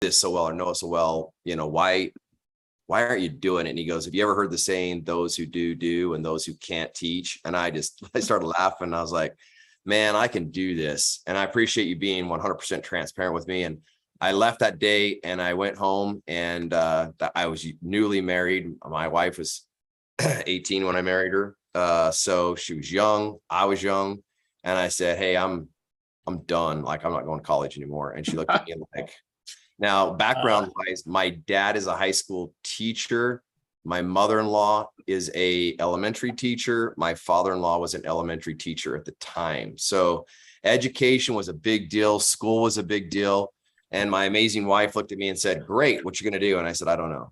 this so well or know it so well, why aren't you doing it? And he goes, have you ever heard the saying, those who do, and those who can't teach? And I started laughing. I was like, man, I can do this. And I appreciate you being 100% transparent with me. And I left that day and I went home, and I was newly married. My wife was 18 when I married her. So she was young. I was young. And I said, hey, I'm done. Like, I'm not going to college anymore. And she looked at me like, now, background wise, my dad is a high school teacher. My mother-in-law is a elementary teacher. My father-in-law was an elementary teacher at the time. So education was a big deal. School was a big deal. And my amazing wife looked at me and said, great, what you going to do? And I said, I don't know.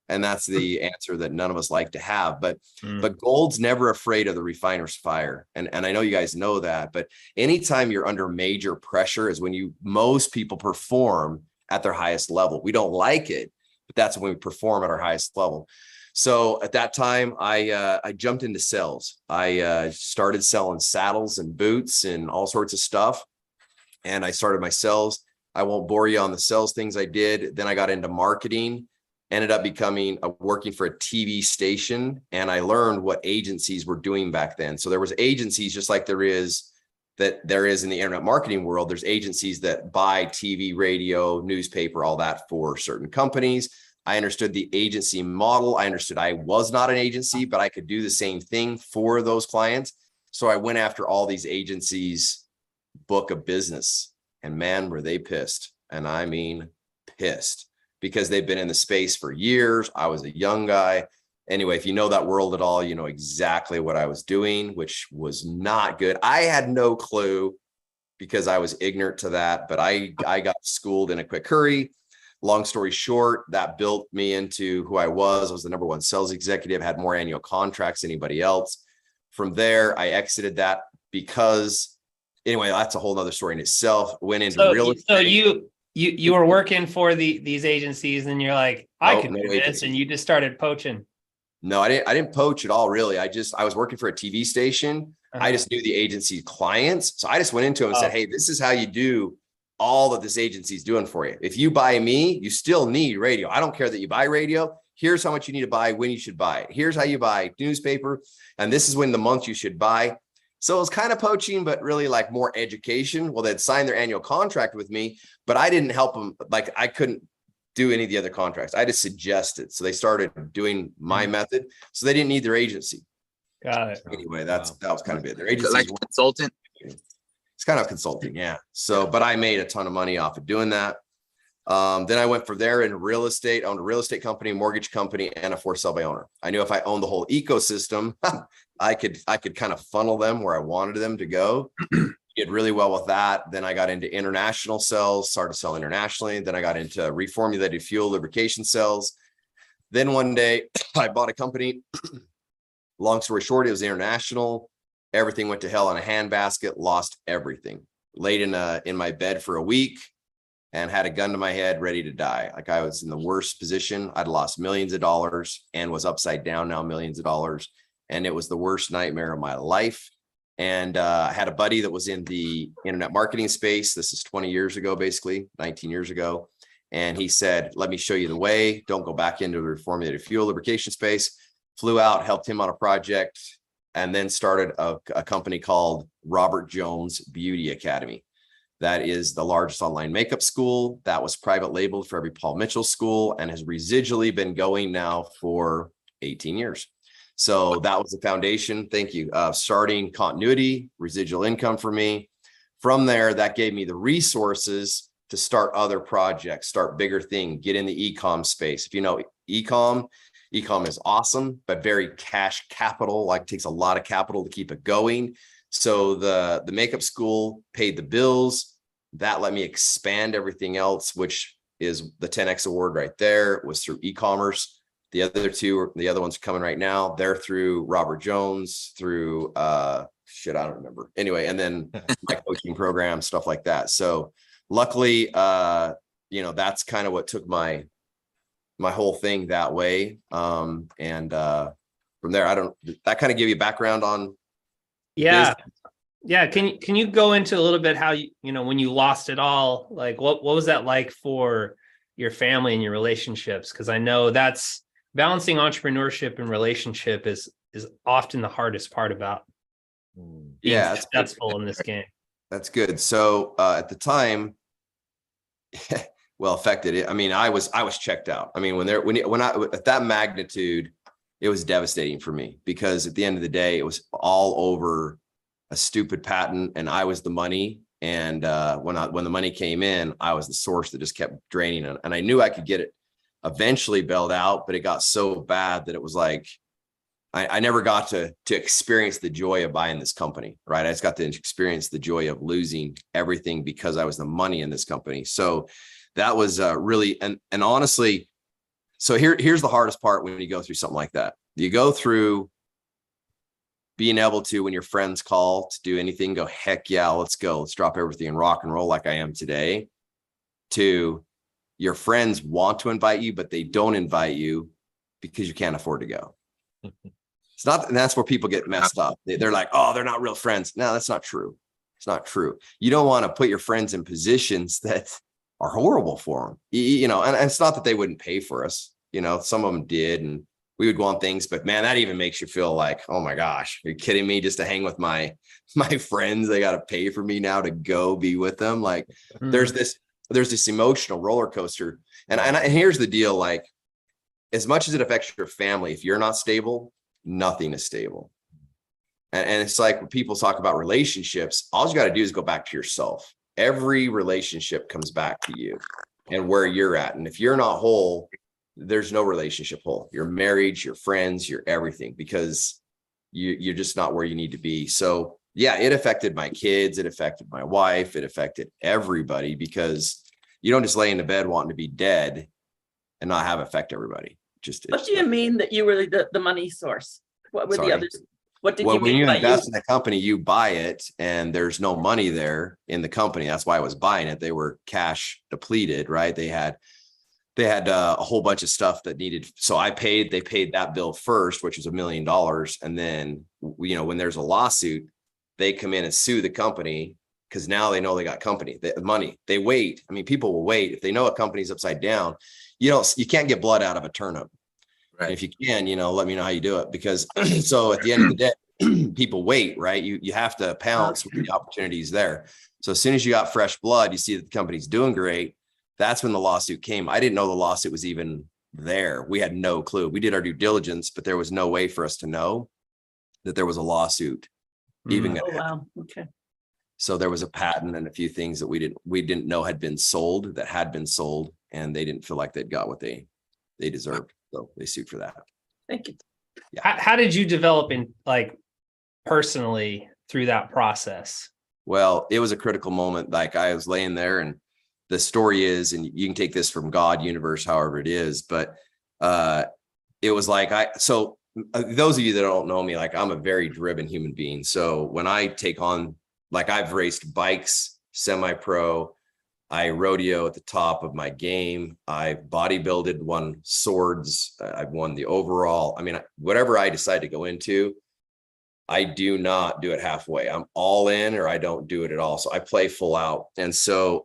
And that's the answer that none of us like to have. But gold's never afraid of the refiner's fire. And I know you guys know that. But anytime you're under major pressure is when most people perform at their highest level. We don't like it, but that's when we perform at our highest level. So at that time, I jumped into sales. I started selling saddles and boots and all sorts of stuff. And I started my sales. I won't bore you on the sales things I did. Then I got into marketing, ended up working for a TV station. And I learned what agencies were doing back then. So there was agencies just like there is in the internet marketing world. There's agencies that buy TV, radio, newspaper, all that for certain companies. I understood the agency model. I understood I was not an agency, but I could do the same thing for those clients. So I went after all these agencies' book of business, and man, were they pissed. And I mean, pissed, because they've been in the space for years. I was a young guy. Anyway, if you know that world at all, you know exactly what I was doing, which was not good. I had no clue because I was ignorant to that, but I got schooled in a quick hurry. Long story short, that built me into who I was. I was the number one sales executive, had more annual contracts than anybody else. From there, I exited that because, anyway, that's a whole nother story in itself. Went into real estate. So you were working for these agencies, and you're like, I could do this, and you just started poaching. No, I didn't poach at all, really. I was working for a TV station. I just knew the agency clients. So I just went into them and said, hey, this is how you do all that this agency is doing for you. If you buy me, you still need radio. I don't care that you buy radio. Here's how much you need to buy, when you should buy it. Here's how you buy newspaper. And this is when the month you should buy. So it was kind of poaching, but really like more education. Well, they'd sign their annual contract with me, but I didn't help them. Like, I couldn't do any of the other contracts. I just suggested. So they started doing my method. So they didn't need their agency. Got it. Anyway, that was kind of it. Their agency, like a consultant. It's kind of consulting. Yeah. So, but I made a ton of money off of doing that. Then I went from there in real estate, owned a real estate company, mortgage company, and a for sale by owner. I knew if I owned the whole ecosystem, I could kind of funnel them where I wanted them to go. Did really well with that. Then I got into international sales, started selling internationally. Then I got into reformulated fuel lubrication sales. Then one day I bought a company. Long story short, it was international. Everything went to hell in a handbasket, lost everything. Laid in my bed for a week and had a gun to my head, ready to die. Like, I was in the worst position. I'd lost millions of dollars and was upside down now, millions of dollars. And it was the worst nightmare of my life. And I had a buddy that was in the internet marketing space. This is 20 years ago, basically 19 years ago. And he said, let me show you the way. Don't go back into the reformulated fuel lubrication space. Flew out, helped him on a project, and then started a company called Robert Jones Beauty Academy. That is the largest online makeup school. That was private labeled for every Paul Mitchell school and has residually been going now for 18 years. So that was the foundation. Thank you. Starting continuity, residual income for me. From there, that gave me the resources to start other projects, start bigger things, get in the e-com space. If you know e-com is awesome, but very cash capital, like takes a lot of capital to keep it going. So the makeup school paid the bills. That let me expand everything else, which is the 10X award right there. It was through e-commerce. The other ones are coming right now. They're through Robert Jones, through I don't remember. Anyway, and then my coaching program, stuff like that. So luckily, that's kind of what took my whole thing that way. From there, that kind of give you background on. Yeah. Business. Yeah. Can you go into a little bit how when you lost it all, like what was that like for, your family and your relationships, because I know that's balancing entrepreneurship and relationship is often the hardest part about being successful in this game. That's good. So at the time, well, affected it. I mean, I was checked out. I mean, when I at that magnitude, it was devastating for me, because at the end of the day, it was all over a stupid patent, and I was the money. And when the money came in, I was the source that just kept draining it. And I knew I could get it eventually bailed out, but it got so bad that it was like, I never got to experience the joy of buying this company, right? I just got to experience the joy of losing everything because I was the money in this company. So that was really, and honestly, so here's the hardest part when you go through something like that. You go through being able to, when your friends call to do anything, go, heck yeah, let's go. Let's drop everything and rock and roll like I am today. To your friends want to invite you, but they don't invite you because you can't afford to go. It's not, and that's where people get messed up. They're like, oh, they're not real friends. No, that's not true. It's not true. You don't want to put your friends in positions that are horrible for them. You know, and it's not that they wouldn't pay for us. You know, some of them did, and we would go on things, but man, that even makes you feel like, oh my gosh, are you kidding me? Just to hang with my friends, they got to pay for me now to go be with them. Like there's this emotional roller coaster. And here's the deal, like, as much as it affects your family, if you're not stable, nothing is stable. And it's like when people talk about relationships, all you got to do is go back to yourself. Every relationship comes back to you and where you're at. And if you're not whole, there's no relationship whole. Your marriage, your friends, your everything, because you're just not where you need to be. So yeah, it affected my kids. It affected my wife. It affected everybody, because you don't just lay in the bed wanting to be dead and not have affect everybody. What do you mean that you were the money source? What were the others? What did you mean? When you invest in a company, you buy it and there's no money there in the company. That's why I was buying it. They were cash depleted, right? They had a whole bunch of stuff that needed. So they paid that bill first, which was $1 million. And then, you know, when there's a lawsuit, they come in and sue the company, because now they know they got money. They wait. I mean, people will wait. If they know a company's upside down, you can't get blood out of a turnip. Right. And if you can, you know, let me know how you do it, because so at the end of the day, people wait, right? You have to pounce when the opportunity's there. So as soon as you got fresh blood, you see that the company's doing great. That's when the lawsuit came. I didn't know the lawsuit was even there. We had no clue. We did our due diligence, but there was no way for us to know that there was a lawsuit even. Oh, wow. Okay. So there was a patent and a few things that we didn't know had been sold, and they didn't feel like they'd got what they deserved. So they sued for that. Thank you. Yeah. How did you develop personally through that process? Well, it was a critical moment. Like I was laying there, and the story is, and you can take this from God, universe, however it is, but it was like, those of you that don't know me, like I'm a very driven human being. So when I take on, like I've raced bikes, semi-pro, I rodeo at the top of my game. I've bodybuilded, won swords. I've won the overall. I mean, whatever I decide to go into, I do not do it halfway. I'm all in, or I don't do it at all. So I play full out. And so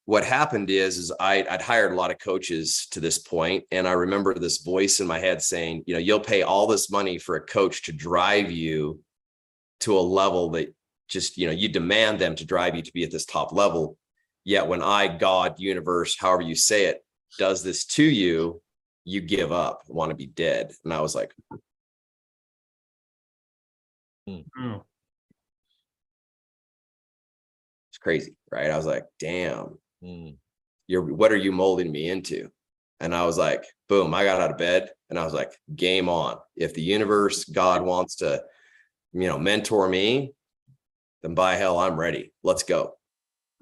what happened is I'd hired a lot of coaches to this point. And I remember this voice in my head saying, you know, you'll pay all this money for a coach to drive you to a level that just, you know, you demand them to drive you to be at this top level. Yet when God, universe, however you say it, does this to you, you give up, want to be dead. And I was like, it's crazy, right? I was like, damn, what are you molding me into? And I was like, boom, I got out of bed and I was like, game on. If the universe, God wants to, you know, mentor me, then by hell, I'm ready. Let's go.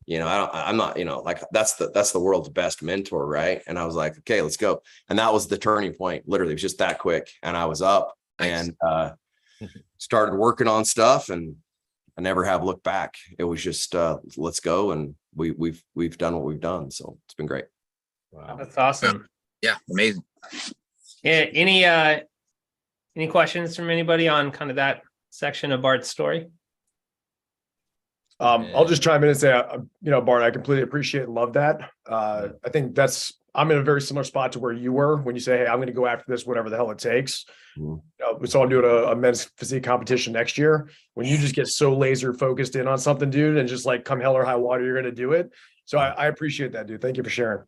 You know, I'm not, you know, like that's the world's best mentor. Right. And I was like, okay, let's go. And that was the turning point. Literally, it was just that quick. And I was up and started working on stuff, and I never have looked back. It was just, let's go. And we've done what we've done. So it's been great. Wow. That's awesome. Yeah. Amazing. Yeah. Any questions from anybody on kind of that section of Bart's story? I'll just chime in and say, Bart, I completely appreciate and love that. I think I'm in a very similar spot to where you were when you say, hey, I'm going to go after this, whatever the hell it takes. So I'm doing a men's physique competition next year. When you just get so laser focused in on something, dude, and just like come hell or high water, you're going to do it. So I appreciate that, dude. Thank you for sharing.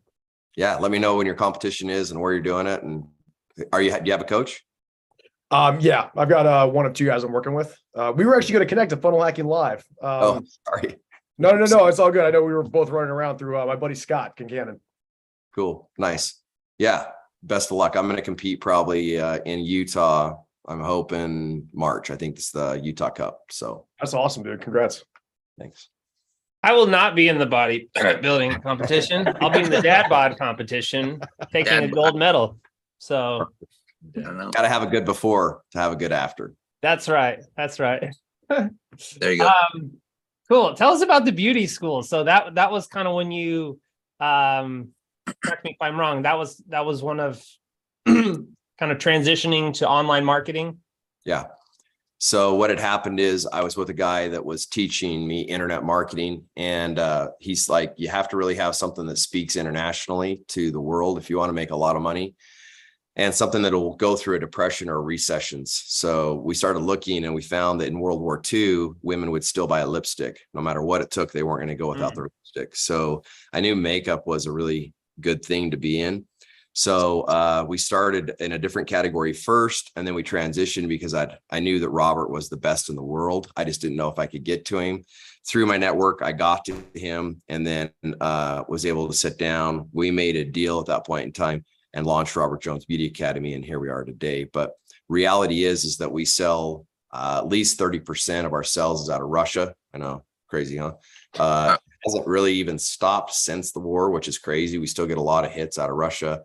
Yeah. Let me know when your competition is and where you're doing it. And do you have a coach? Yeah, I've got one of two guys I'm working with. We were actually going to connect to Funnel Hacking Live. Sorry. No, it's all good. I know we were both running around through my buddy Scott Kincannon. Cool. Nice. Yeah. Best of luck. I'm going to compete probably in Utah. I'm hoping March. I think it's the Utah Cup. So that's awesome, dude. Congrats. Thanks. I will not be in the bodybuilding competition. I'll be in the dad bod competition, taking a gold medal. So got to have a good before to have a good after. That's right. There you go. Cool. Tell us about the beauty school. So that was kind of when you, correct me if I'm wrong, that was one of kind of transitioning to online marketing. Yeah. So what had happened is I was with a guy that was teaching me internet marketing, and he's like, you have to really have something that speaks internationally to the world if you want to make a lot of money, and something that will go through a depression or recessions. So we started looking, and we found that in World War II, women would still buy a lipstick. No matter what it took, they weren't going to go without their lipstick. So I knew makeup was a really good thing to be in. So we started in a different category first, and then we transitioned because I knew that Robert was the best in the world. I just didn't know if I could get to him. Through my network, I got to him, and then was able to sit down. We made a deal at that point in time and launched Robert Jones Beauty Academy, and here we are today. But reality is that we sell at least 30% of our sales is out of Russia. I know, crazy, huh? Hasn't really even stopped since the war, which is crazy. We still get a lot of hits out of Russia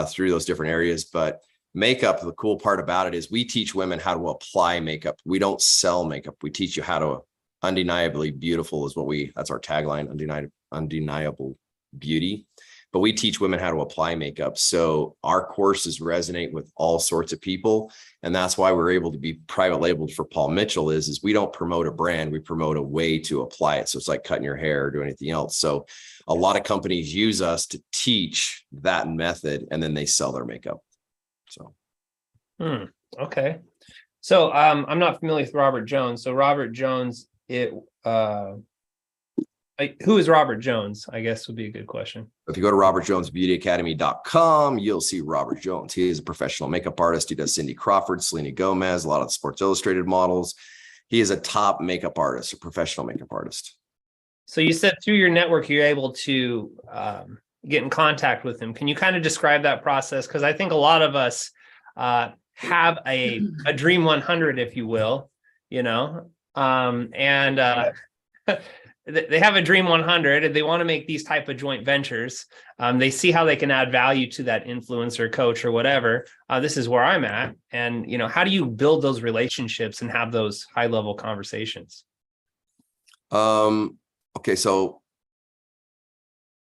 through those different areas. But makeup, the cool part about it is we teach women how to apply makeup. We don't sell makeup. We teach you how to undeniably beautiful is that's our tagline, undeniable beauty. But we teach women how to apply makeup. So our courses resonate with all sorts of people. And that's why we're able to be private labeled for Paul Mitchell is we don't promote a brand, we promote a way to apply it. So it's like cutting your hair or doing anything else. So a lot of companies use us to teach that method, and then they sell their makeup. So. Okay. So I'm not familiar with Robert Jones. So Robert Jones, who is Robert Jones? I guess would be a good question. If you go to robertjonesbeautyacademy.com, you'll see Robert Jones. He is a professional makeup artist. He does Cindy Crawford, Selena Gomez, a lot of the Sports Illustrated models. He is a top makeup artist, a professional makeup artist. So you said through your network, you're able to get in contact with him. Can you kind of describe that process? Because I think a lot of us have a dream 100, if you will, they have a dream 100 and they want to make these type of joint ventures. They see how they can add value to that influencer, coach, or whatever. This is where I'm at. And, how do you build those relationships and have those high level conversations? Okay. So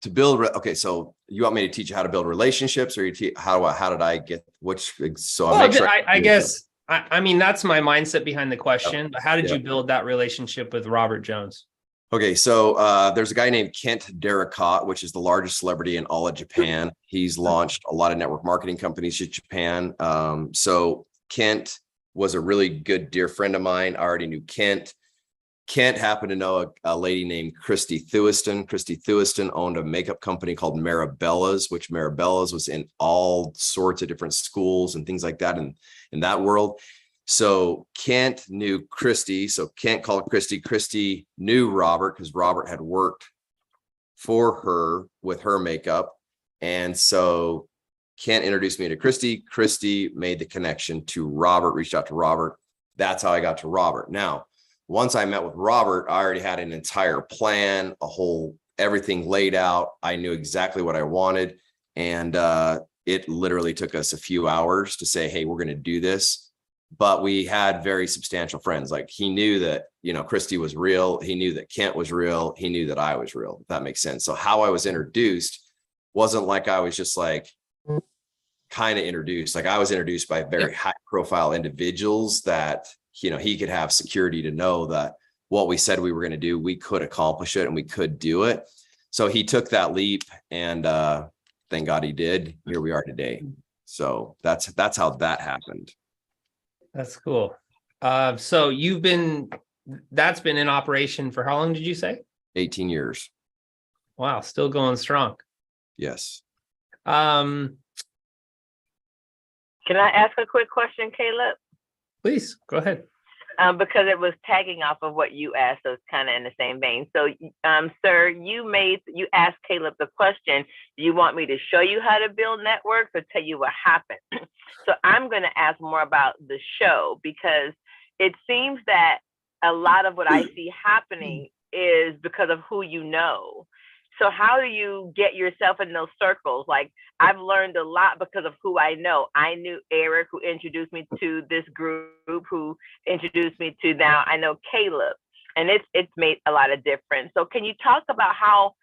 so you want me to teach you how to build relationships, or how did I get which? So I guess, I mean, that's my mindset behind the question, but how did you build that relationship with Robert Jones? Okay, so there's a guy named Kent Derricott, which is the largest celebrity in all of Japan. He's launched a lot of network marketing companies in Japan. So Kent was a really good dear friend of mine. I already knew Kent. Kent happened to know a lady named Christy Thuiston. Christy Thuiston owned a makeup company called Marabella's, which Marabella's was in all sorts of different schools and things like that in that world. So Kent knew Christy. So Kent called Christy. Christy knew Robert because Robert had worked for her with her makeup. And so Kent introduced me to Christy. Christy made the connection to Robert, reached out to Robert. That's how I got to Robert. Now, once I met with Robert, I already had an entire plan, everything laid out. I knew exactly what I wanted. And it literally took us a few hours to say, hey, we're going to do this. But we had very substantial friends. Like he knew that, Christy was real. He knew that Kent was real. He knew that I was real, if that makes sense. So how I was introduced wasn't like I was just like kind of introduced. Like I was introduced by very high profile individuals that, he could have security to know that what we said we were going to do, we could accomplish it and we could do it. So he took that leap, and thank God he did. Here we are today. So that's how that happened. That's cool. So that's been in operation for how long did you say? 18 years. Wow, still going strong. Yes. Um, Can I ask a quick question, Caleb? please go ahead. Because it was tagging off of what you asked, so it's kind of in the same vein. So, sir, you asked Caleb the question, do you want me to show you how to build networks or tell you what happened? So I'm going to ask more about the show, because it seems that a lot of what I see happening is because of who you know. So how do you get yourself in those circles? Like, I've learned a lot because of who I know. I knew Eric, who introduced me to this group, who introduced me to, now I know Caleb, and it's made a lot of difference. So can you talk about how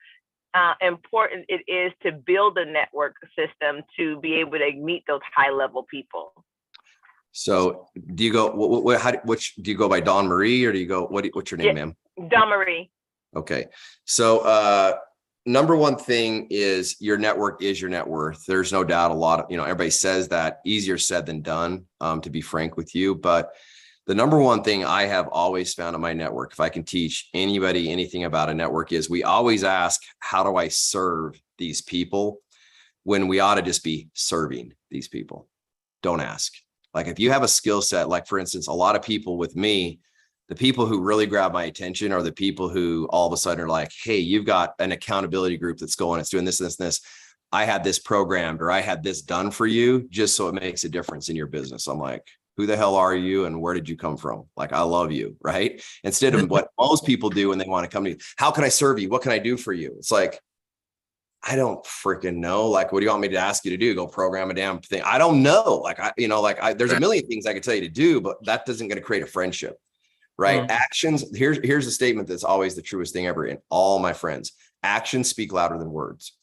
important it is to build a network system to be able to meet those high level people? So do you go, which do you go by Dawn Marie, or do you go, what's your name, ma'am? Dawn Marie. Okay. So, number one thing is your network is your net worth. There's no doubt. A lot of, everybody says that, easier said than done, to be frank with you. But the number one thing I have always found in my network, if I can teach anybody anything about a network, is we always ask, how do I serve these people, when we ought to just be serving these people? Don't ask. Like, if you have a skill set, like for instance, a lot of people with me, the people who really grab my attention are the people who all of a sudden are like, hey, you've got an accountability group that's going, it's doing this, this, and this. I had this programmed, or I had this done for you, just so it makes a difference in your business. I'm like, who the hell are you? And where did you come from? Like, I love you, right? Instead of what most people do when they want to come to you, how can I serve you? What can I do for you? It's like, I don't freaking know. Like, what do you want me to ask you to do? Go program a damn thing? I don't know. Like, there's a million things I could tell you to do, but that doesn't going to create a friendship. Right? Mm-hmm. Actions. Here's a statement that's always the truest thing ever in all my friends. Actions speak louder than words.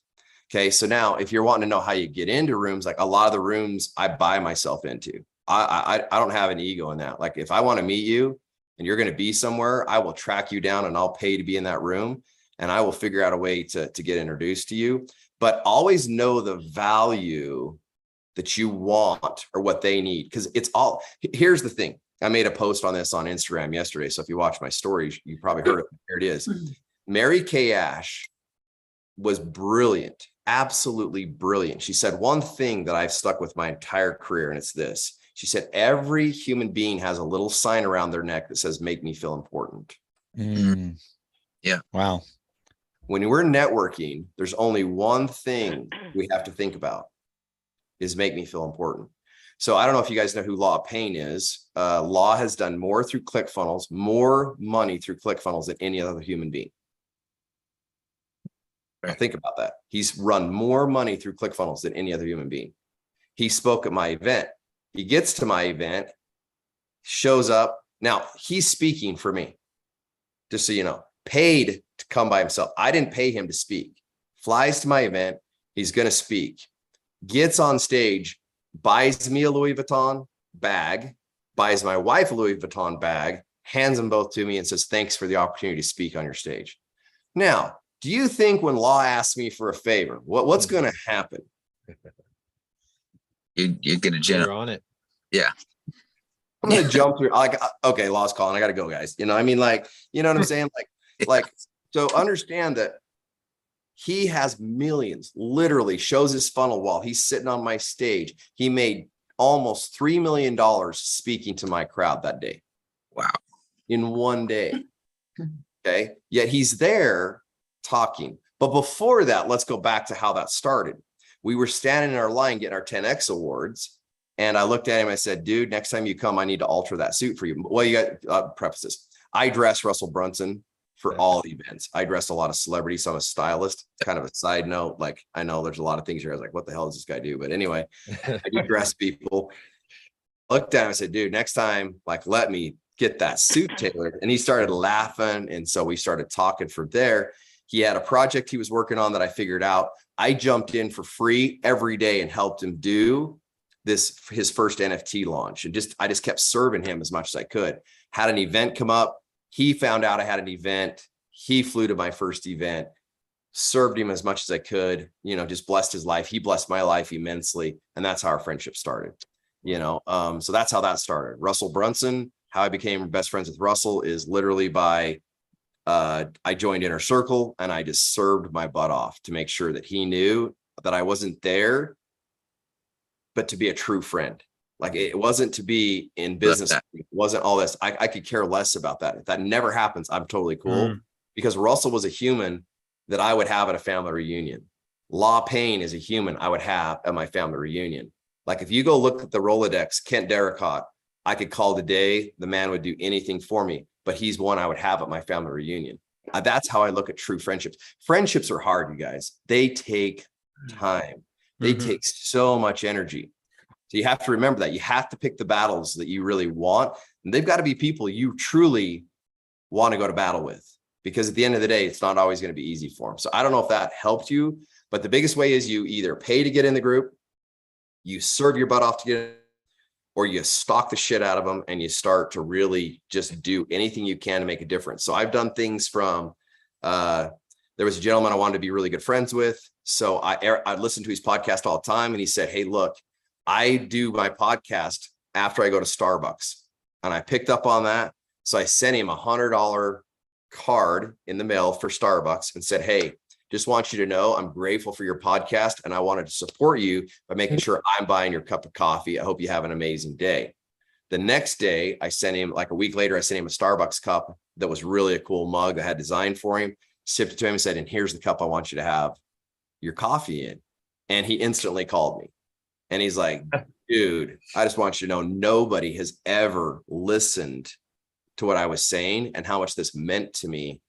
Okay. So now if you're wanting to know how you get into rooms, like a lot of the rooms I buy myself into, I don't have an ego in that. Like, if I want to meet you and you're going to be somewhere, I will track you down and I'll pay to be in that room, and I will figure out a way to get introduced to you. But always know the value that you want or what they need. Because here's the thing. I made a post on this on Instagram yesterday. So if you watch my stories, you probably heard it. Here it is. Mary Kay Ash was brilliant, absolutely brilliant. She said one thing that I've stuck with my entire career, and it's this. She said, every human being has a little sign around their neck that says, make me feel important. Yeah. Wow. When we're networking, there's only one thing we have to think about, is make me feel important. So I don't know if you guys know who Law Payne is. Law has done more through ClickFunnels, more money through ClickFunnels than any other human being. Right. Think about that. He's run more money through ClickFunnels than any other human being. He spoke at my event. He gets to my event, shows up. Now he's speaking for me, just so you know, paid to come by himself. I didn't pay him to speak. Flies to my event. He's going to speak, gets on stage, buys me a Louis Vuitton bag, buys my wife a Louis Vuitton bag, hands them both to me and says, thanks for the opportunity to speak on your stage. Now, do you think when Law asks me for a favor, what's going to happen? You're going to You're generate. on it. Yeah. I'm going to jump through. Like, okay, Law's calling. I got to go, guys. I mean, like, you know what I'm saying? So understand that he has millions, literally shows his funnel while he's sitting on my stage. He made almost $3 million speaking to my crowd that day. Wow. In one day. Okay. Yet he's there talking. But before that, let's go back to how that started. We were standing in our line getting our 10X awards. And I looked at him. I said, dude, next time you come, I need to alter that suit for you. Well, you got preface this. I dress Russell Brunson for all events. I dress a lot of celebrities. So I'm a stylist. Kind of a side note. Like, I know there's a lot of things here. I was like, what the hell does this guy do? But anyway, I do dress people. Looked at him. I said, dude, next time, like, let me get that suit tailored. And he started laughing. And so we started talking from there. He had a project he was working on that I figured out. I jumped in for free every day and helped him do his first NFT launch. And I just kept serving him as much as I could. Had an event come up. He found out I had an event. He flew to my first event, served him as much as I could, just blessed his life. He blessed my life immensely. And that's how our friendship started, so that's how that started. Russell Brunson, how I became best friends with Russell is literally by, I joined Inner Circle and I just served my butt off to make sure that he knew that I wasn't there, but to be a true friend. Like, it wasn't to be in business. It wasn't all this. I could care less about that. If that never happens, I'm totally cool, because Russell was a human that I would have at a family reunion. Law Payne is a human I would have at my family reunion. Like, if you go look at the Rolodex, Kent Darracott, I could call today, the man would do anything for me, but he's one I would have at my family reunion. That's how I look at true friendships. Friendships are hard, you guys. They take time. They take so much energy. So you have to remember that. You have to pick the battles that you really want. And they've got to be people you truly want to go to battle with, because at the end of the day, it's not always going to be easy for them. So I don't know if that helped you, but the biggest way is you either pay to get in the group, you serve your butt off to get in, or you stalk the shit out of them and you start to really just do anything you can to make a difference. So I've done things from, there was a gentleman I wanted to be really good friends with. So I listened to his podcast all the time, and he said, hey, look, I do my podcast after I go to Starbucks. And I picked up on that. So I sent him $100 card in the mail for Starbucks and said, hey, just want you to know I'm grateful for your podcast, and I wanted to support you by making sure I'm buying your cup of coffee. I hope you have an amazing day. The next day, I sent him, like a week later, I sent him a Starbucks cup that was really a cool mug I had designed for him, sipped it to him and said, and here's the cup I want you to have your coffee in. And he instantly called me. And he's like, dude, I just want you to know nobody has ever listened to what I was saying and how much this meant to me.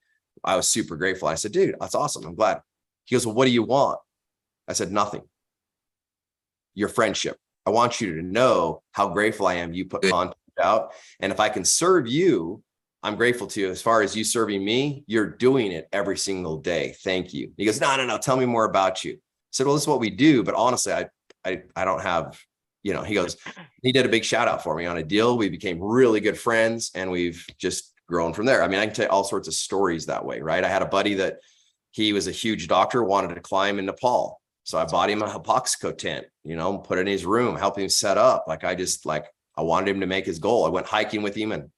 I was super grateful. I said, dude, that's awesome. I'm glad. He goes, well, what do you want? I said, nothing. Your friendship. I want you to know how grateful I am you put content out. And if I can serve you, I'm grateful to you. As far as you serving me, you're doing it every single day. Thank you. He goes, no. Tell me more about you. I said, well, this is what we do. But honestly, I don't have, he goes, he did a big shout out for me on a deal. We became really good friends, and we've just grown from there. I mean, I can tell you all sorts of stories that way, right? I had a buddy that he was a huge doctor, wanted to climb in Nepal. So I bought him a Hypoxico tent, put it in his room, helped him set up. I wanted him to make his goal. I went hiking with him, and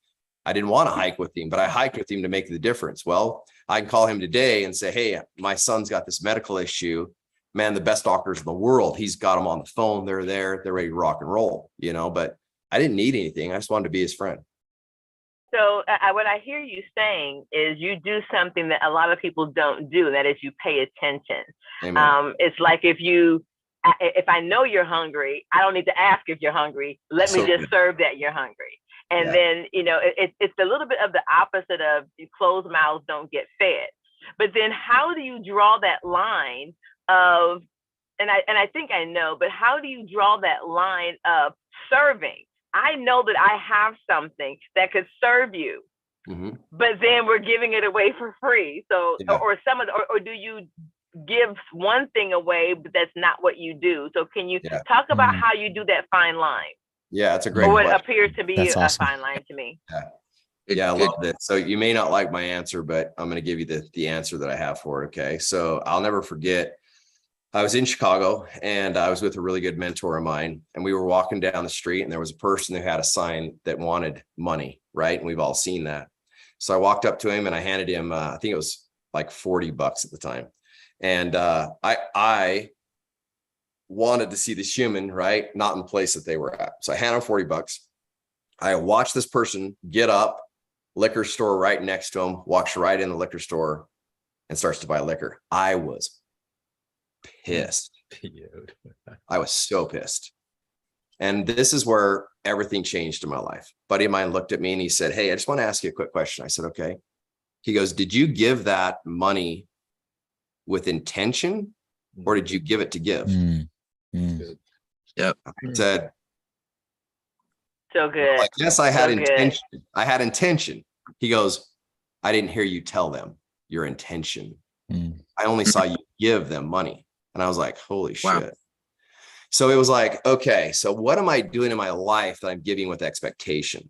I didn't want to hike with him, but I hiked with him to make the difference. Well, I can call him today and say, hey, my son's got this medical issue. Man, the best doctors in the world. He's got them on the phone. They're there. They're ready to rock and roll, but I didn't need anything. I just wanted to be his friend. So what I hear you saying is you do something that a lot of people don't do, and that is you pay attention. It's like if I know you're hungry, I don't need to ask if you're hungry. Let me just serve that you're hungry. And then, it's a little bit of the opposite of closed mouths don't get fed. But then how do you draw that line of, and I think I know, but how do you draw that line of serving? I know that I have something that could serve you, but then we're giving it away for free. So, or do you give one thing away, but that's not what you do? So can you talk about how you do that fine line? Yeah, that's a great question. Or what question. appears to be a fine line to me. Yeah, I love it. So you may not like my answer, but I'm going to give you the answer that I have for it. Okay. So I'll never forget. I was in Chicago, and I was with a really good mentor of mine, and we were walking down the street, and there was a person who had a sign that wanted money. Right. And we've all seen that. So I walked up to him and I handed him, I think it was like $40 at the time. And I wanted to see this human, right, not in the place that they were at. So I handed him $40. I watched this person get up, liquor store right next to him, walks right in the liquor store and starts to buy liquor. I was pissed. I was so pissed. And this is where everything changed in my life. A buddy of mine looked at me and he said, hey, I just want to ask you a quick question. I said, okay. He goes, did you give that money with intention, or did you give it to give? Yep. I said, so good. Well, yes, I had intention. I had intention. He goes, I didn't hear you tell them your intention. I only saw you give them money. And I was like, holy shit. So it was like, okay, so what am I doing in my life that I'm giving with expectation?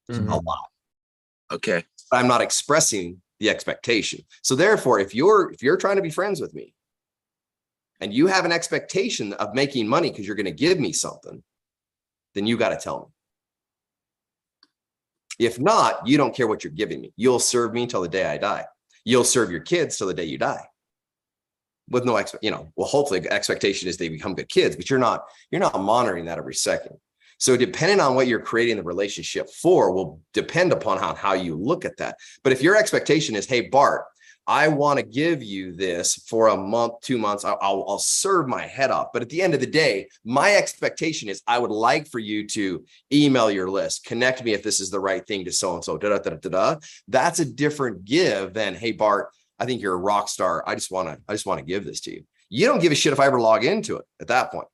A lot. Okay. I'm not expressing the expectation. So therefore, if you're trying to be friends with me and you have an expectation of making money because you're going to give me something, then you got to tell me. If not, you don't care what you're giving me. You'll serve me until the day I die. You'll serve your kids till the day you die. With no hopefully the expectation is they become good kids, but you're not monitoring that every second. So depending on what you're creating the relationship for will depend upon how you look at that. But if your expectation is, hey, Bart, I want to give you this for a month, 2 months, I'll serve my head off. But at the end of the day, my expectation is I would like for you to email your list, connect me if this is the right thing to so-and-so, da-da-da-da-da. That's a different give than, hey, Bart, I think you're a rock star. I just want to give this to you. You don't give a shit if I ever log into it at that point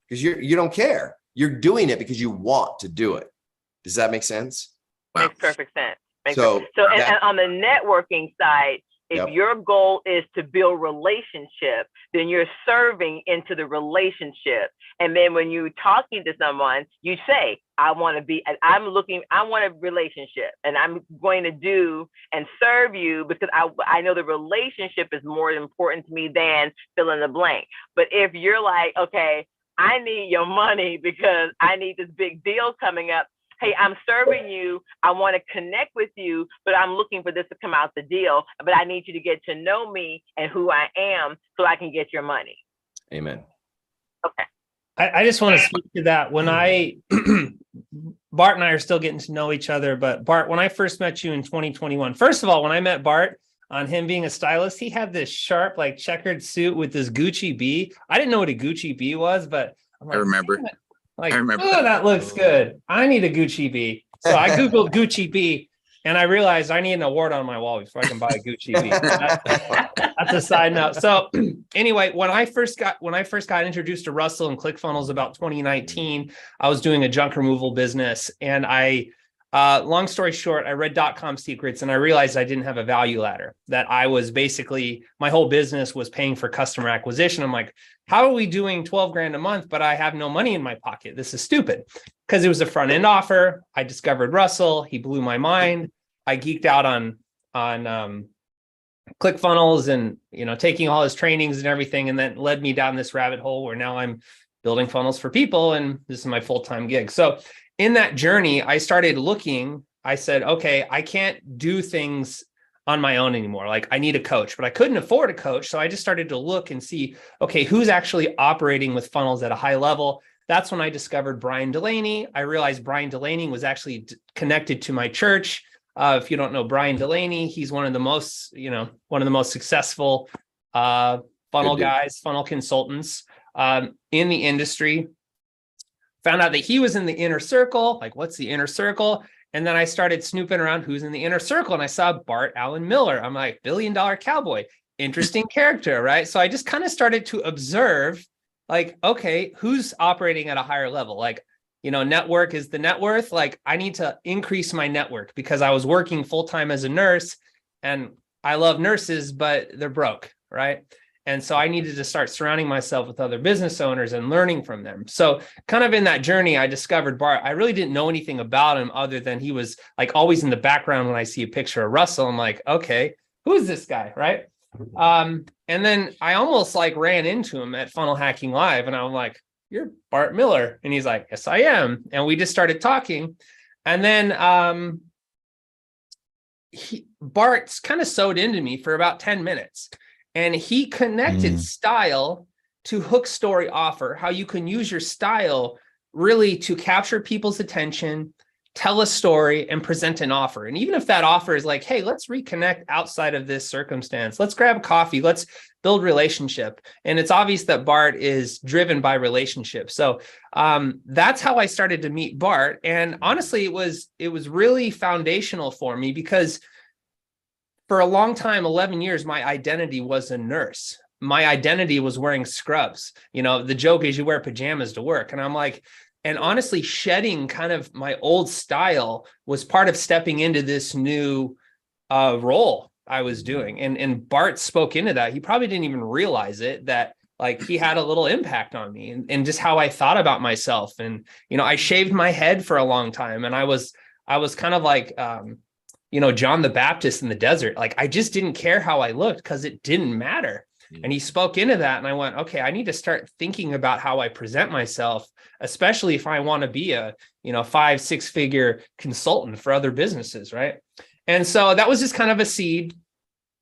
because you don't care. You're doing it because you want to do it. Does that make sense? Makes perfect sense. So and on the networking side, if your goal is to build relationship, then you're serving into the relationship. And then when you're talking to someone, you say, I want a relationship and I'm going to do and serve you because I know the relationship is more important to me than fill in the blank. But if you're like, okay, I need your money because I need this big deal coming up. Hey, I'm serving you. I want to connect with you, but I'm looking for this to come out the deal. But I need you to get to know me and who I am so I can get your money. Amen. Okay. I just want to speak to that. When Bart and I are still getting to know each other, but Bart, when I first met you in 2021, first of all, when I met Bart, on him being a stylist, he had this sharp, like checkered suit with this Gucci B. I didn't know what a Gucci B was, but I'm like, I remember. Like, I remember oh, that looks good. I need a Gucci B. So I Googled Gucci B and I realized I need an award on my wall before I can buy a Gucci B. That's a side note. So anyway, when I first got introduced to Russell and ClickFunnels about 2019, I was doing a junk removal business. And long story short, I read .com secrets and I realized I didn't have a value ladder, that I was basically, my whole business was paying for customer acquisition. I'm like, how are we doing 12 grand a month, but I have no money in my pocket? This is stupid. Because it was a front end offer. I discovered Russell. He blew my mind. I geeked out on ClickFunnels and, taking all his trainings and everything. And then led me down this rabbit hole where now I'm building funnels for people. And this is my full-time gig. So in that journey, I started looking, I said, okay, I can't do things on my own anymore. Like I need a coach, but I couldn't afford a coach. So I just started to look and see, okay, who's actually operating with funnels at a high level? That's when I discovered Brian Delaney. I realized Brian Delaney was actually connected to my church. If you don't know Brian Delaney, he's one of the most successful funnel guys, funnel consultants in the industry. Found out that he was in the inner circle. Like, what's the inner circle? And then I started snooping around who's in the inner circle. And I saw Bart Allen Miller. I'm like, $1 billion cowboy, interesting character, right? So I just kind of started to observe, like, okay, who's operating at a higher level? Like, network is the net worth. Like, I need to increase my network because I was working full-time as a nurse and I love nurses, but they're broke, right? And so I needed to start surrounding myself with other business owners and learning from them. So kind of in that journey, I discovered Bart. I really didn't know anything about him other than he was like always in the background when I see a picture of Russell. I'm like, okay, who is this guy, right? And then I almost like ran into him at Funnel Hacking Live and I'm like, you're Bart Miller. And he's like, yes, I am. And we just started talking. And then Bart's kind of sewed into me for about 10 minutes. And he connected style to hook, story, offer, how you can use your style really to capture people's attention, tell a story, and present an offer. And even if that offer is like, hey, let's reconnect outside of this circumstance, let's grab coffee, let's build relationship. And it's obvious that Bart is driven by relationships. So that's how I started to meet Bart. And honestly, it was really foundational for me because for a long time, 11 years, my identity was a nurse. My identity was wearing scrubs. The joke is you wear pajamas to work. And I'm like, and honestly, shedding kind of my old style was part of stepping into this new role I was doing. And Bart spoke into that. He probably didn't even realize it, that like he had a little impact on me and just how I thought about myself. And, I shaved my head for a long time. And I was kind of like, John the Baptist in the desert. Like, I just didn't care how I looked because it didn't matter. And he spoke into that. And I went, okay, I need to start thinking about how I present myself, especially if I want to be a, 5-6 figure consultant for other businesses. Right. And so that was just kind of a seed.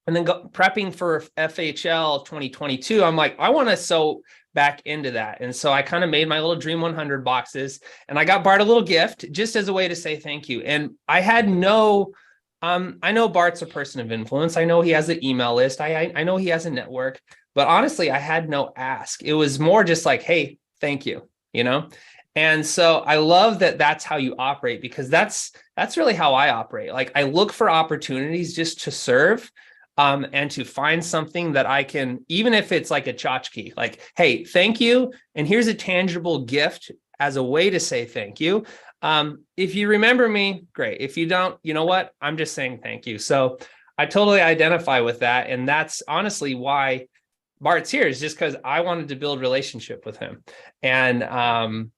And then prepping for FHL 2022, I'm like, I want to sew back into that. And so I kind of made my little Dream 100 boxes, and I got Bart a little gift just as a way to say thank you. And I had I know Bart's a person of influence. I know he has an email list. I know he has a network, but honestly, I had no ask. It was more just like, hey, thank you, And so I love that that's how you operate, because that's really how I operate. Like, I look for opportunities just to serve. And to find something that I can, even if it's like a tchotchke, like, hey, thank you. And here's a tangible gift as a way to say thank you. If you remember me, great. If you don't, you know what? I'm just saying thank you. So I totally identify with that. And that's honestly why Bart's here, is just because I wanted to build relationship with him. And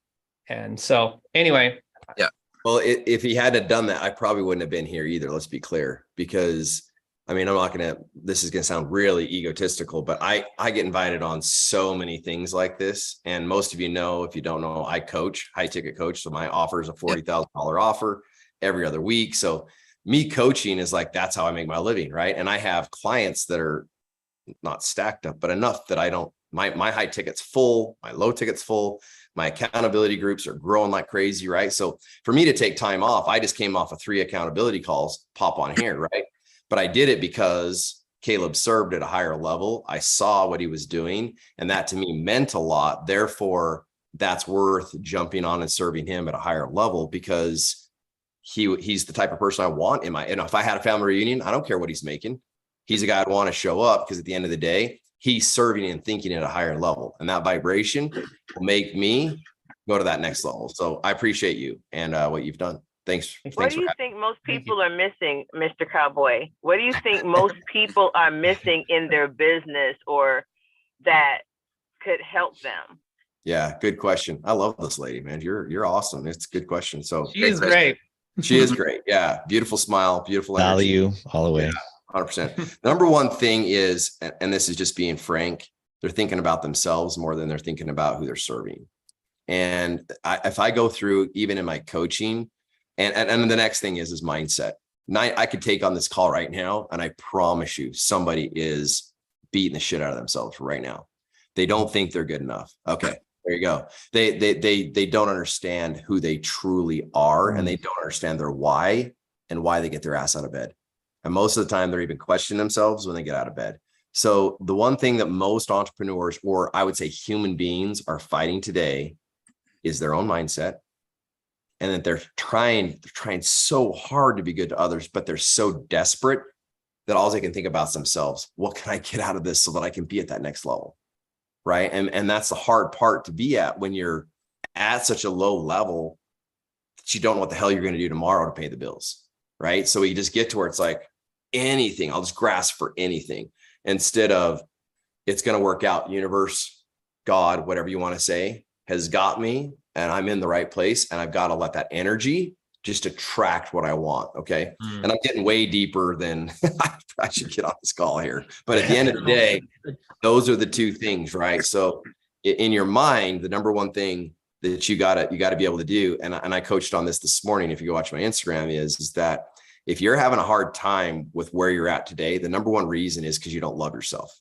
so anyway. Yeah. Well, if he hadn't done that, I probably wouldn't have been here either. Let's be clear, because this is going to sound really egotistical, but I get invited on so many things like this. And most of you know, if you don't know, I coach, high ticket coach. So my offer is a $40,000 offer every other week. So me coaching is like, that's how I make my living. Right. And I have clients that are not stacked up, but enough that my high ticket's full, my low ticket's full, my accountability groups are growing like crazy. Right. So for me to take time off, I just came off of 3 accountability calls, pop on here. Right. But I did it because Caleb served at a higher level. I saw what he was doing, and that to me meant a lot. Therefore, that's worth jumping on and serving him at a higher level, because he's the type of person I want in if I had a family reunion, I don't care what he's making. He's a guy I'd want to show up, because at the end of the day, he's serving and thinking at a higher level, and that vibration will make me go to that next level. So I appreciate you and what you've done. Thanks. What do you think most people are missing, Mr. Cowboy? What do you think most people are missing in their business, or that could help them? Yeah, good question. I love this lady, man. You're awesome. It's a good question. So she is great. She is great. Yeah. Beautiful smile, beautiful energy. Value all the way. Yeah, 100%. Number one thing is, and this is just being frank, they're thinking about themselves more than they're thinking about who they're serving. And if I go through, even in my coaching, and the next thing is mindset. I could take on this call right now, and I promise you somebody is beating the shit out of themselves right now. They don't think they're good enough. Okay, there you go. They don't understand who they truly are, and they don't understand their why and why they get their ass out of bed. And most of the time, they're even questioning themselves when they get out of bed. So the one thing that most entrepreneurs, or I would say human beings, are fighting today is their own mindset. And that they're trying so hard to be good to others, but they're so desperate that all they can think about is themselves. What can I get out of this so that I can be at that next level? Right. And that's the hard part to be at when you're at such a low level that you don't know what the hell you're going to do tomorrow to pay the bills. Right. So you just get to where it's like, anything, I'll just grasp for anything, instead of it's going to work out. Universe, God, whatever you want to say, has got me, and I'm in the right place, and I've got to let that energy just attract what I want. Okay. And I'm getting way deeper than I should get on this call here. But at the end of the day, those are the two things, right? So in your mind, the number one thing that you gotta be able to do, and I coached on this morning, if you go watch my Instagram, is that if you're having a hard time with where you're at today, the number one reason is because you don't love yourself.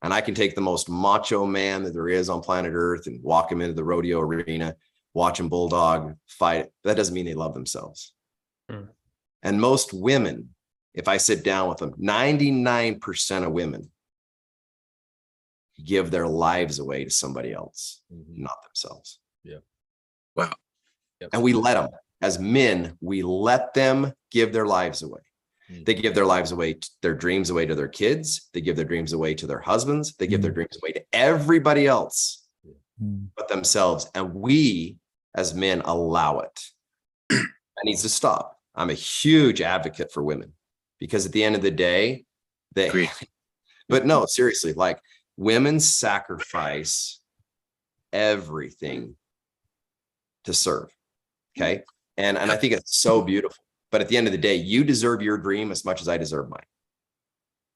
And I can take the most macho man that there is on planet Earth and walk him into the rodeo arena, watch him bulldog fight. That doesn't mean they love themselves. And most women, if I sit down with them, 99% of women give their lives away to somebody else, not themselves. Yeah. Wow. Yep. And we let them, as men, we let them give their lives away. They give their lives away, their dreams away to their kids. They give their dreams away to their husbands. They give their dreams away to everybody else but themselves. And we, as men, allow it. That needs to stop. I'm a huge advocate for women, because at the end of the day, but no, seriously, like, women sacrifice everything to serve. Okay. And I think it's so beautiful. But at the end of the day, you deserve your dream as much as I deserve mine.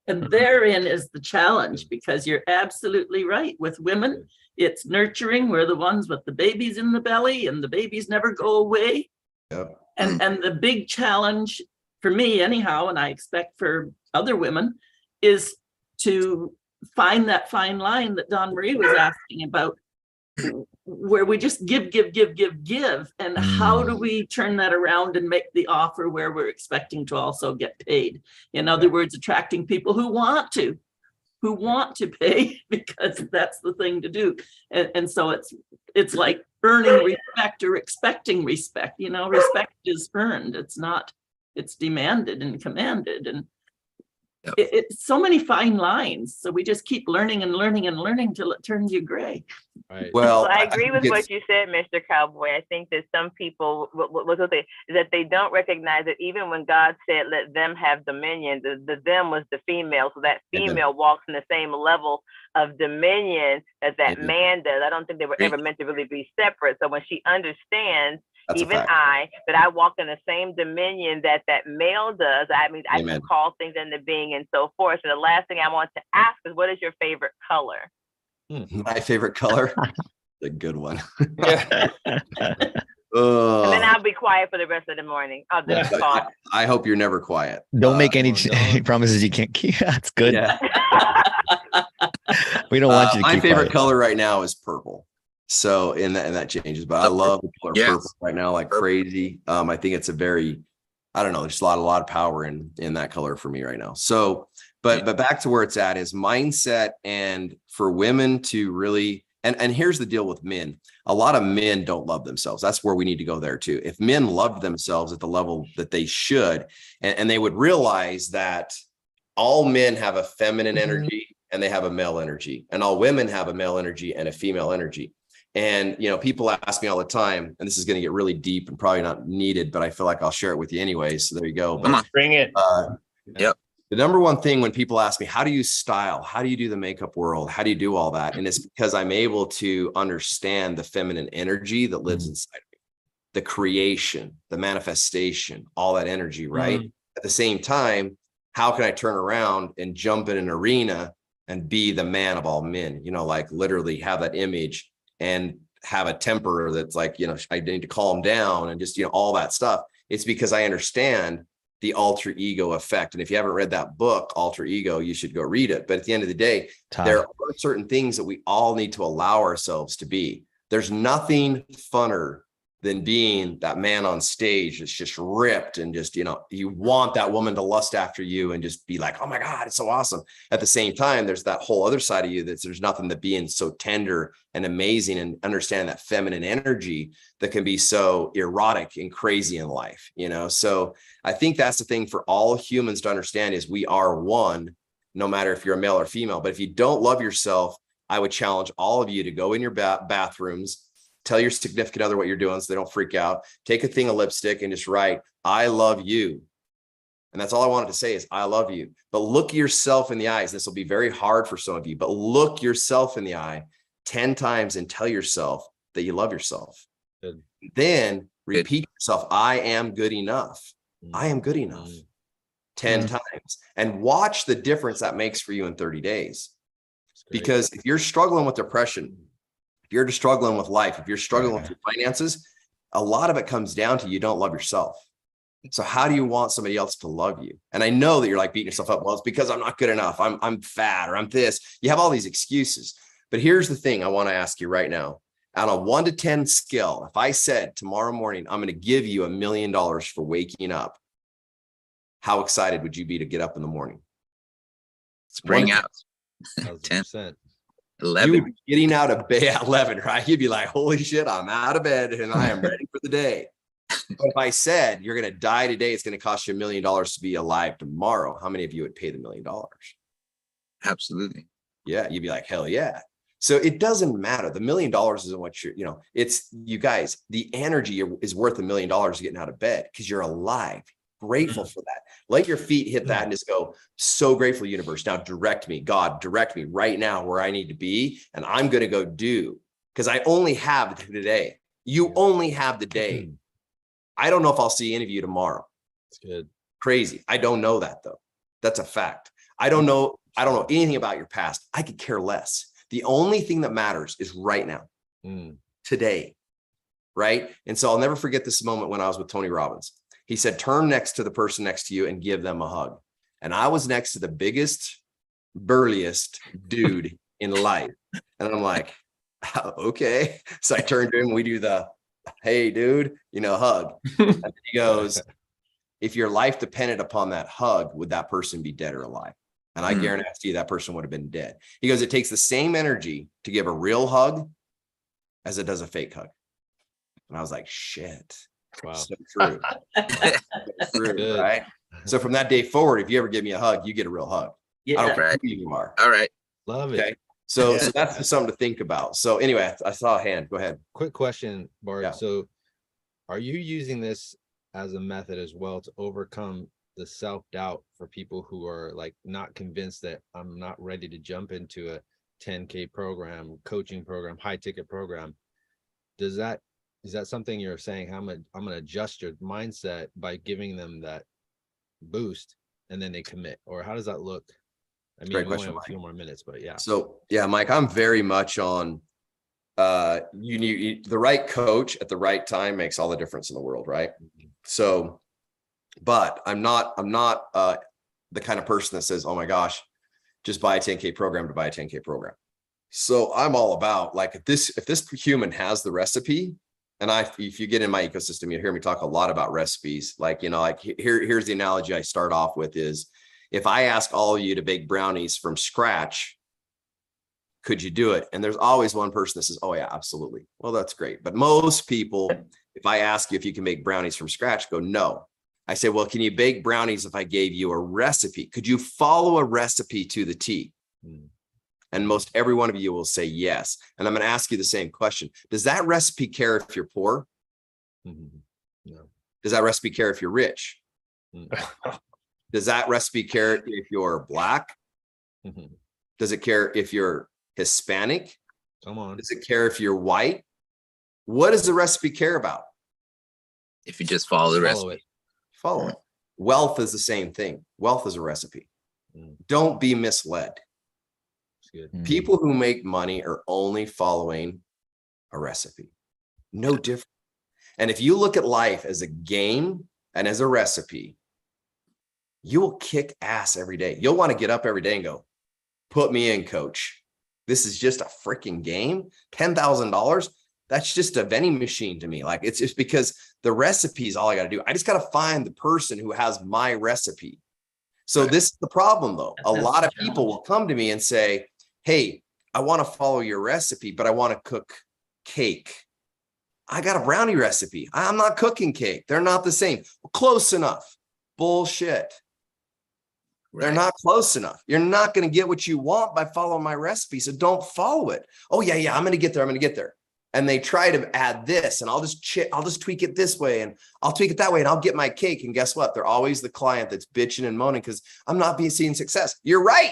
And therein is the challenge, because you're absolutely right. With women, it's nurturing. We're the ones with the babies in the belly, and the babies never go away. Yep. And the big challenge for me anyhow, and I expect for other women, is to find that fine line that Dawn Marie was asking about, where we just give. And how do we turn that around and make the offer where we're expecting to also get paid? In other words, attracting people who want to pay, because that's the thing to do. And so it's like earning respect or expecting respect. Respect is earned. It's demanded and commanded. And it's so many fine lines. So we just keep learning and learning and learning till it turns you gray. Right. Well, I agree with what you said, Mr. Cowboy. I think that some people, that they don't recognize that even when God said, let them have dominion, the them was the female. So that female walks in the same level of dominion that man does. I don't think they were ever meant to really be separate. So when she understands, That's even that I walk in the same dominion that male does. I mean, I can call things into being and so forth. So the last thing I want to ask is, what is your favorite color? My favorite color? A good one. And then I'll be quiet for the rest of the morning. I'll just talk. I hope you're never quiet. Don't make any promises you can't keep. That's good. Yeah. We don't want you to keep my favorite quiet. color right now is purple. So and that changes, but I love the color purple right now like crazy. I think it's a very, I don't know, there's a lot of power in that color for me right now. So, but back to where it's at is mindset, and for women to really, and here's the deal with men. A lot of men don't love themselves. That's where we need to go there too. If men loved themselves at the level that they should, and they would realize that all men have a feminine energy and they have a male energy, and all women have a male energy and a female energy. And, people ask me all the time, and this is going to get really deep and probably not needed, but I feel like I'll share it with you anyway. So there you go. Come on, bring it. The number one thing when people ask me, how do you style? How do you do the makeup world? How do you do all that? And it's because I'm able to understand the feminine energy that lives inside of me, the creation, the manifestation, all that energy, right? At the same time, how can I turn around and jump in an arena and be the man of all men? Like literally have that image and have a temper that's like, I need to calm down and just, all that stuff. It's because I understand the alter ego effect. And if you haven't read that book, Alter Ego, you should go read it. But at the end of the day, there are certain things that we all need to allow ourselves to be. There's nothing funner than being that man on stage that's just ripped and just, you want that woman to lust after you and just be like, oh my God, it's so awesome. At the same time, there's that whole other side of you there's nothing that being so tender and amazing and understand that feminine energy that can be so erotic and crazy in life, So I think that's the thing for all humans to understand is we are one, no matter if you're a male or female. But if you don't love yourself, I would challenge all of you to go in your bathrooms, tell your significant other what you're doing so they don't freak out. Take a thing of lipstick and just write, I love you. And that's all I wanted to say is I love you. But look yourself in the eyes. This will be very hard for some of you, but look yourself in the eye 10 times and tell yourself that you love yourself. Good. Then repeat yourself, I am good enough. I am good enough 10 times, and watch the difference that makes for you in 30 days. Because if you're struggling with depression, if you're just struggling with life, if you're struggling with your finances, a lot of it comes down to you don't love yourself. So how do you want somebody else to love you? And I know that you're like beating yourself up. Well, it's because I'm not good enough. I'm fat, or I'm this. You have all these excuses. But here's the thing I want to ask you right now. On a 1 to 10 scale, if I said tomorrow morning, I'm going to give you $1 million for waking up, how excited would you be to get up in the morning? Spring out. 10%. 11. You would be getting out of bed at 11, right? You'd be like, holy shit, I'm out of bed and I am ready for the day. But if I said you're going to die today, it's going to cost you $1 million to be alive tomorrow, how many of you would pay the $1 million? Absolutely. Yeah, you'd be like, hell yeah. So it doesn't matter. The $1 million isn't what you're, it's you guys, the energy is worth $1 million getting out of bed because you're alive. Grateful for that. Let your feet hit that and just go, so grateful, universe. Now direct me, God, direct me right now where I need to be. And I'm going to go do, because I only have today. You only have the day. I don't know if I'll see any of you tomorrow. It's good. Crazy. I don't know that though. That's a fact. I don't know anything about your past. I could care less. The only thing that matters is right now, today, right? And so I'll never forget this moment when I was with Tony Robbins. He said, turn next to the person next to you and give them a hug. And I was next to the biggest, burliest dude in life. And I'm like, okay. So I turned to him, we do the, hey dude, hug. And he goes, if your life depended upon that hug, would that person be dead or alive? And I guarantee you that person would have been dead. He goes, it takes the same energy to give a real hug as it does a fake hug. And I was like, shit. Wow. So true. So true, right? So from that day forward, if you ever give me a hug, you get a real hug. Yeah. I don't care who you are. All right. Love Okay. it. So that's just something to think about. So anyway, I saw a hand. Go ahead. Quick question, Bart. Yeah. So are you using this as a method as well to overcome the self-doubt for people who are like not convinced that I'm not ready to jump into a 10K program, coaching program, high ticket program? Is that something you're saying, I'm gonna adjust your mindset by giving them that boost and then they commit? Or how does that look? I mean, Great we only question, have a few more minutes, but yeah. So yeah, Mike, I'm very much on you need the right coach at the right time makes all the difference in the world, right? So, but I'm not the kind of person that says, oh my gosh, just buy a 10K program to buy a 10K program. So I'm all about like, if this human has the recipe, and if you get in my ecosystem, you hear me talk a lot about recipes. Like, here's the analogy I start off with is, if I ask all of you to bake brownies from scratch, could you do it? And there's always one person that says, oh yeah, absolutely. Well, that's great. But most people, if I ask you if you can make brownies from scratch, go, no. I say, well, can you bake brownies if I gave you a recipe? Could you follow a recipe to the T? And most every one of you will say yes. And I'm going to ask you the same question. Does that recipe care if you're poor? No. Does that recipe care if you're rich? Does that recipe care if you're Black? Does it care if you're Hispanic? Come on. Does it care if you're white? What does the recipe care about? If you just follow the recipe. Follow it. Wealth is the same thing. Wealth is a recipe. Don't be misled. Good. People who make money are only following a recipe. No different. And if you look at life as a game and as a recipe, you will kick ass every day. You'll want to get up every day and go, put me in, coach. This is just a freaking game. $10,000. That's just a vending machine to me. Like, it's just because the recipe is all I got to do. I just got to find the person who has my recipe. So this is the problem though. A lot of people will come to me and say, hey, I want to follow your recipe, but I want to cook cake. I got a brownie recipe. I'm not cooking cake. They're not the same. Close enough. Bullshit. They're not close enough. You're not going to get what you want by following my recipe. So don't follow it. Oh yeah. I'm going to get there. I'm going to get there. And they try to add this, and I'll just tweak it this way, and I'll tweak it that way, and I'll get my cake. And guess what? They're always the client that's bitching and moaning because I'm not seeing success. You're right.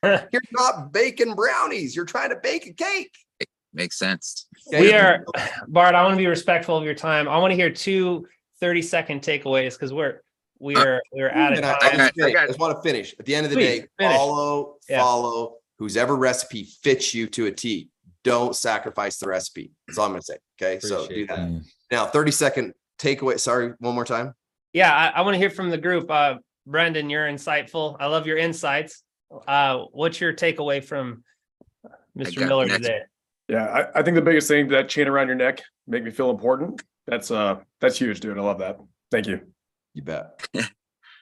You're not baking brownies. You're trying to bake a cake. Makes sense. Okay? We are, Bart, I want to be respectful of your time. I want to hear 2 30-second takeaways because we're out of time. I just want to finish. At the end of the day, follow whose ever recipe fits you to a T. Don't sacrifice the recipe. That's all I'm going to say. Okay. So do that. Now, 30-second takeaway. Sorry, one more time. Yeah. I want to hear from the group. Brendan, you're insightful. I love your insights. What's your takeaway from Mr. Miller today? Yeah, I think the biggest thing, that chain around your neck, make me feel important. That's huge, dude. I love that. Thank you. You bet.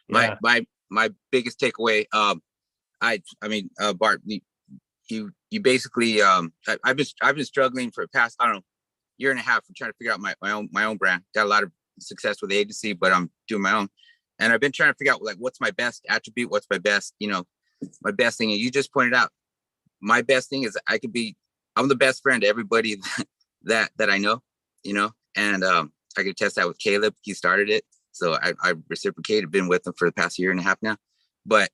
My biggest takeaway, Bart, you basically, I've been struggling for the past, I don't know, year and a half for trying to figure out my own brand. Got a lot of success with the agency, but I'm doing my own. And I've been trying to figure out like, what's my best attribute? What's my best, my best thing. And you just pointed out, my best thing is I'm the best friend to everybody that I know, and I could test that with Caleb. He started it. So I reciprocated, been with him for the past year and a half now. But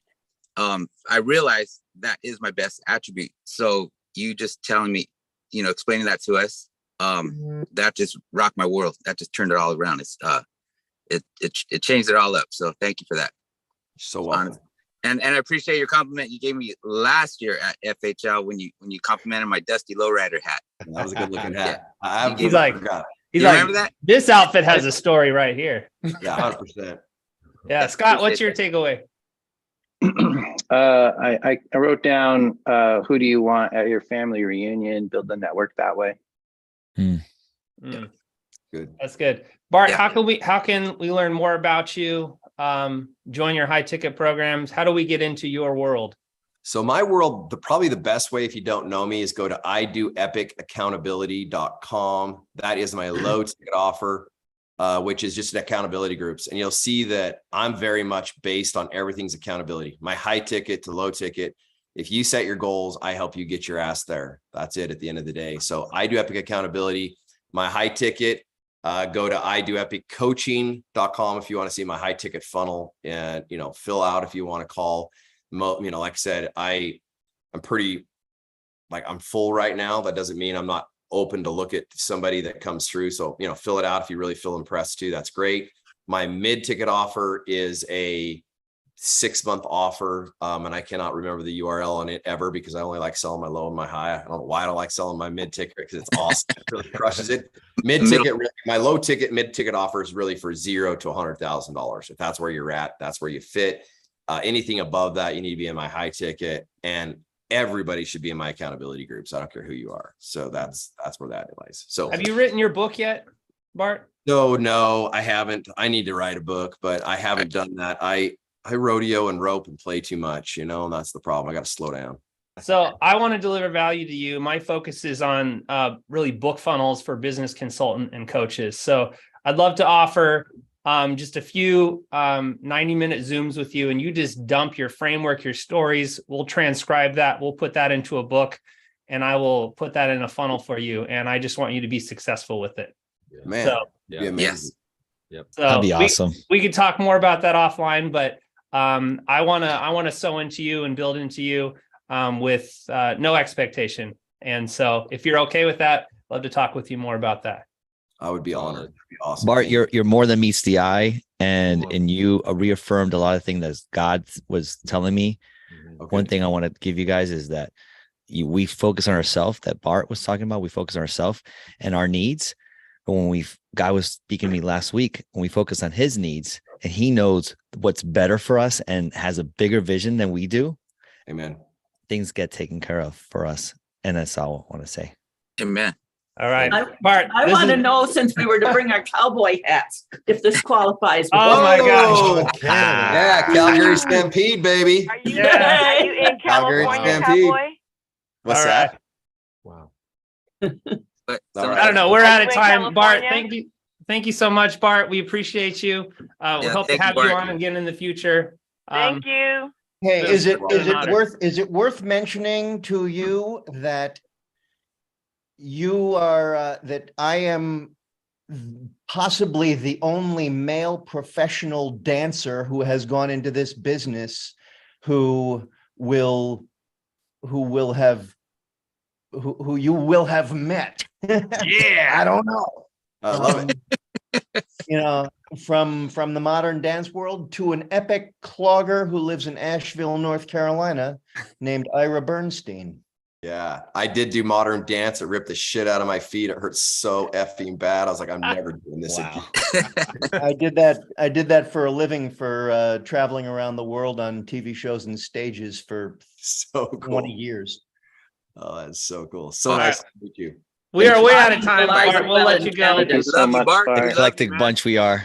I realized that is my best attribute. So you just telling me, explaining that to us, that just rocked my world. That just turned it all around. it changed it all up. So thank you for that. So welcome. Honest. And I appreciate your compliment you gave me last year at FHL when you complimented my dusty lowrider hat. That was a good looking hat. He's like, forgot. he's You like, remember that? this outfit has a story right here. Yeah, 100%. Yeah, Scott, what's your takeaway? I wrote down who do you want at your family reunion, build the network that way. Mm. Good. That's good. Bart, Yeah. how can we learn more about you? Join your high ticket programs. How do we get into your world? So my world, probably the best way if you don't know me is go to idoepicaccountability.com. That is my low ticket offer, which is just an accountability groups. And you'll see that I'm very much based on everything's accountability. My high ticket to low ticket. If you set your goals, I help you get your ass there. That's it at the end of the day. So I do Epic Accountability. My high ticket, go to idoepiccoaching.com if you want to see my high ticket funnel and, fill out if you want to call. Like I said, I'm pretty, I'm full right now. That doesn't mean I'm not open to look at somebody that comes through. So, fill it out if you really feel impressed too. That's great. My mid ticket offer is a 6-month offer. And I cannot remember the URL on it ever because I only like selling my low and my high. I don't know why I don't like selling my mid ticket because it's awesome. It really crushes it. Mid ticket, my low ticket, mid ticket offer is really for $0 to $100,000. If that's where you're at, that's where you fit. Anything above that, you need to be in my high ticket, and everybody should be in my accountability groups. I don't care who you are. So that's where that lies. So have you written your book yet, Bart? No, I haven't. I need to write a book, but I haven't done that. I rodeo and rope and play too much, and that's the problem. I got to slow down. So I want to deliver value to you. My focus is on really book funnels for business consultant and coaches. So I'd love to offer just a few 90-minute Zooms with you, and you just dump your framework, your stories. We'll transcribe that. We'll put that into a book, and I will put that in a funnel for you. And I just want you to be successful with it. Man, So, Yes. Yep. so That'd be awesome. We could talk more about that offline, but I want to sew into you and build into you with no expectation. And so if you're okay with that, I'd love to talk with you more about that. I would be honored. It'd be awesome. Bart, you're more than meets the eye, and you reaffirmed a lot of things that God was telling me. Okay. One thing I want to give you guys is that we focus on ourselves, that Bart was talking about. We focus on ourselves and our needs. But when God was speaking to me last week, when we focus on his needs, and he knows what's better for us and has a bigger vision than we do. Amen. Things get taken care of for us. And that's all I want to say. Amen. All right, Bart. I want to know, since we were to bring our cowboy hats, if this qualifies. Oh my gosh. Yeah, Calgary Stampede, baby. Are you, Yeah. are you in Calgary California, Stampede. Cowboy? What's All that? Wow. But All I right. don't know. We're Are out you of in time. Bart, California? thank you so much, Bart. We appreciate you. We Yeah, hope to thank you, have you Bart. on again in the future. Thank you. Hey, Yes, is it honor. worth mentioning to you that you are that I am possibly the only male professional dancer who has gone into this business who you will have met. Yeah. I don't know. I love it. From the modern dance world to an epic clogger who lives in Asheville, North Carolina, named Ira Bernstein. Yeah, I did do modern dance. It ripped the shit out of my feet. It hurt so effing bad. I was like, I'm never doing this Wow. again. I did that for a living, for traveling around the world on TV shows and stages for So 20 cool. years. Oh, that's so cool. So All nice right. to meet you. We are way out of you. time, Lies Bart. are We'll well let you go. intended. Thank you so Love you, much, Bart. Bart. Love you, Eclectic man. bunch we are.